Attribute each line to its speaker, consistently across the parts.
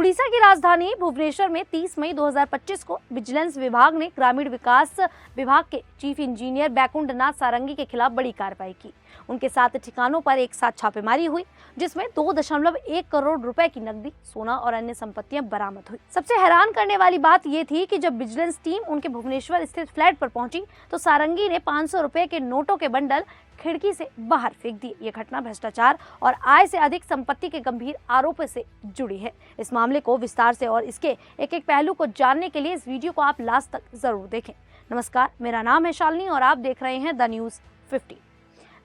Speaker 1: उड़ीसा की राजधानी भुवनेश्वर में 30 मई 2025 को विजिलेंस विभाग ने ग्रामीण विकास विभाग के चीफ इंजीनियर बैकुंठ नाथ सारंगी के खिलाफ बड़ी कार्रवाई की। उनके 7 ठिकानों पर एक साथ छापेमारी हुई, जिसमें 2.1 करोड़ रुपए की नकदी, सोना और अन्य संपत्तियां बरामद हुई। सबसे हैरान करने वाली बात यह थी कि जब विजिलेंस टीम उनके भुवनेश्वर स्थित फ्लैट पर पहुंची तो सारंगी ने 500 रुपए के नोटों के बंडल खिड़की से बाहर फेंक दिए। ये घटना भ्रष्टाचार और आय से अधिक संपत्ति के गंभीर आरोप से जुड़ी है। इस मामले को विस्तार से और इसके एक एक पहलू को जानने के लिए इस वीडियो को आप लास्ट तक जरूर देखें। नमस्कार, मेरा नाम है शालिनी और आप देख रहे हैं द न्यूज़ 50।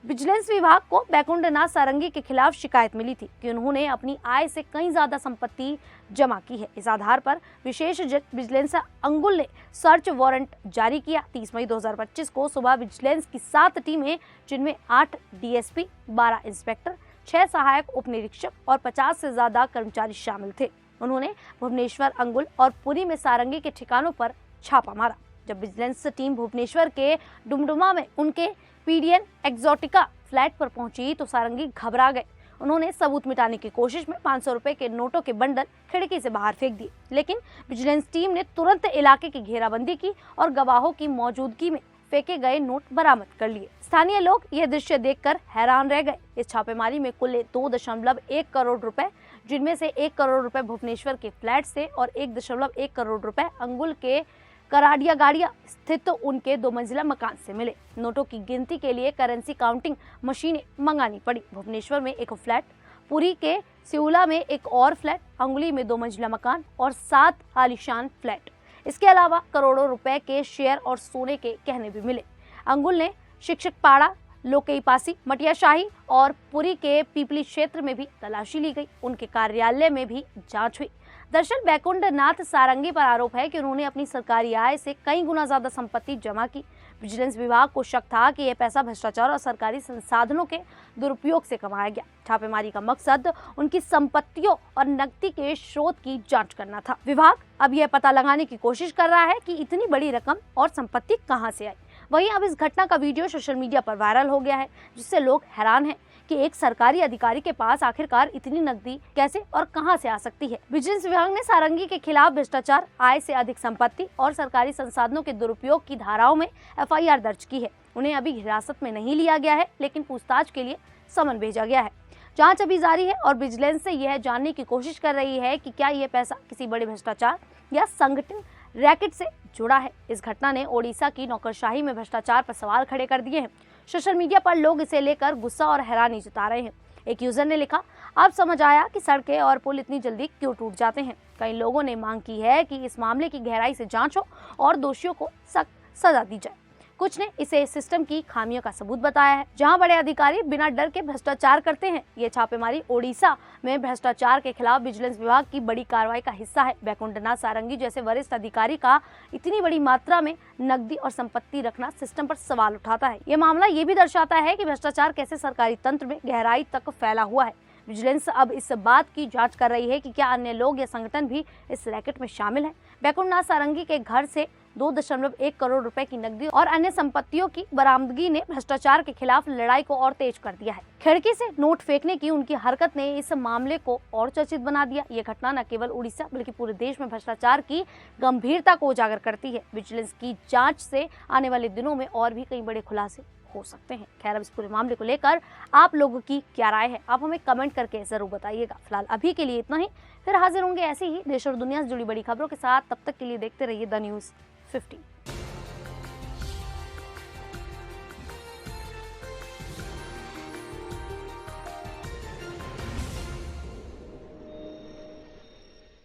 Speaker 1: विजिलेंस विभाग को बैकुंठ नाथ सारंगी के खिलाफ शिकायत मिली थी कि उन्होंने अपनी आय से कहीं ज्यादा संपत्ति जमा की है। इस आधार पर विशेष विजिलेंस अंगुल ने सर्च वारंट जारी किया। 30 मई 2025 को सुबह विजिलेंस की 7 टीमें, जिनमें 8 डीएसपी, 12 इंस्पेक्टर, 6 सहायक उप निरीक्षक और 50 से ज्यादा कर्मचारी शामिल थे। उन्होंने भुवनेश्वर, अंगुल और पुरी में सारंगी के ठिकानों पर छापा मारा। जब विजिलेंस टीम भुवनेश्वर के डुमडुमा में उनके पीडीएन एक्सोटिका फ्लैट पर पहुंची तो सारंगी घबरा गए। उन्होंने सबूत मिटाने की कोशिश में 500 रुपए के नोटों के बंडल खिड़की से बाहर फेंक दिए, लेकिन विजिलेंस टीम ने तुरंत इलाके की घेराबंदी की और गवाहों की मौजूदगी में फेंके गए नोट बरामद कर लिए। स्थानीय लोग यह दृश्य देखकर हैरान रह गए। इस छापेमारी में कुल 2.1 करोड़ रुपए, जिनमें से 1 करोड़ रुपए भुवनेश्वर के फ्लैट से और 1.1 करोड़ रुपए अंगुल के कराडिया गाड़िया स्थित उनके 2 मंजिला मकान से मिले। नोटों की गिनती के लिए करेंसी काउंटिंग मशीनें मंगानी पड़ी। भुवनेश्वर में एक फ्लैट, पुरी के सिउला में एक और फ्लैट, अंगुली में 2 मंजिला मकान और 7 आलीशान फ्लैट। इसके अलावा करोड़ों रुपए के शेयर और सोने के गहने भी मिले। अंगुल ने शिक्षक पाड़ा, लोकेईपासी, मटियाशाही और पुरी के पीपली क्षेत्र में भी तलाशी ली गई। उनके कार्यालय में भी जांच हुई। दरअसल बैकुंठ नाथ सारंगी पर आरोप है कि उन्होंने अपनी सरकारी आय से कई गुना ज्यादा संपत्ति जमा की। विजिलेंस विभाग को शक था कि यह पैसा भ्रष्टाचार और सरकारी संसाधनों के दुरुपयोग से कमाया गया। छापेमारी का मकसद उनकी संपत्तियों और नकदी के स्रोत की जांच करना था। विभाग अब यह पता लगाने की कोशिश कर रहा है कि इतनी बड़ी रकम और संपत्ति कहां से आई। वहीं अब इस घटना का वीडियो सोशल मीडिया पर वायरल हो गया है, जिससे लोग हैरान हैं कि एक सरकारी अधिकारी के पास आखिरकार इतनी नकदी कैसे और कहां से आ सकती है। विजिलेंस विभाग ने सारंगी के खिलाफ भ्रष्टाचार, आय से अधिक संपत्ति और सरकारी संसाधनों के दुरुपयोग की धाराओं में एफआईआर दर्ज की है। उन्हें अभी हिरासत में नहीं लिया गया है, लेकिन पूछताछ के लिए समन भेजा गया है। जांच अभी जारी है और विजिलेंस से यह जानने की कोशिश कर रही है कि क्या यह पैसा किसी बड़े भ्रष्टाचार या संगठन रैकेट से जुड़ा है। इस घटना ने ओडिशा की नौकरशाही में भ्रष्टाचार पर सवाल खड़े कर दिए हैं। सोशल मीडिया पर लोग इसे लेकर गुस्सा और हैरानी जता रहे हैं। एक यूजर ने लिखा, अब समझ आया कि सड़कें और पुल इतनी जल्दी क्यों टूट जाते हैं। कई लोगों ने मांग की है कि इस मामले की गहराई से जांच हो और दोषियों को सख्त सजा दी जाए। कुछ ने इसे सिस्टम की खामियों का सबूत बताया है, जहां बड़े अधिकारी बिना डर के भ्रष्टाचार करते हैं। ये छापेमारी ओडिशा में भ्रष्टाचार के खिलाफ विजिलेंस विभाग की बड़ी कार्रवाई का हिस्सा है। बैकुंठ नाथ सारंगी जैसे वरिष्ठ अधिकारी का इतनी बड़ी मात्रा में नकदी और संपत्ति रखना सिस्टम पर सवाल उठाता है। ये मामला ये भी दर्शाता है कि भ्रष्टाचार कैसे सरकारी तंत्र में गहराई तक फैला हुआ है। विजिलेंस अब इस बात की जांच कर रही है कि क्या अन्य लोग या संगठन भी इस रैकेट में शामिल हैं। बैकुंठ नाथ सारंगी के घर से 2.1 करोड़ रुपए की नकदी और अन्य संपत्तियों की बरामदगी ने भ्रष्टाचार के खिलाफ लड़ाई को और तेज कर दिया है। खिड़की से नोट फेंकने की उनकी हरकत ने इस मामले को और चर्चित बना दिया। ये घटना न केवल उड़ीसा बल्कि पूरे देश में भ्रष्टाचार की गंभीरता को उजागर करती है। विजिलेंस की जांच से आने वाले दिनों में और भी कई बड़े खुलासे हो सकते हैं। खैर, अब इस पूरे मामले को लेकर आप लोगों की क्या राय है, आप हमें कमेंट करके जरूर बताइएगा। फिलहाल अभी के लिए इतना ही, फिर हाजिर होंगे ऐसे ही देश और दुनिया से जुड़ी बड़ी खबरों के साथ। तब तक के लिए देखते रहिए द न्यूज़ 50।